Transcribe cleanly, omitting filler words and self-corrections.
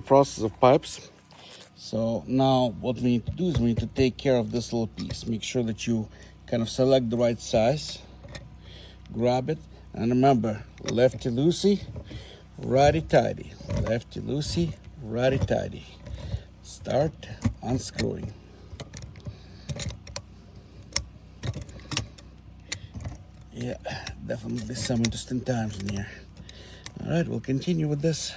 Process of pipes. So now what we need to do is we need to take care of this little piece. Make sure that you kind of select the right size, grab it, and remember, lefty loosey, righty tighty, lefty loosey, righty tighty. Start unscrewing. Yeah, definitely some interesting times in here. All right, we'll continue with this.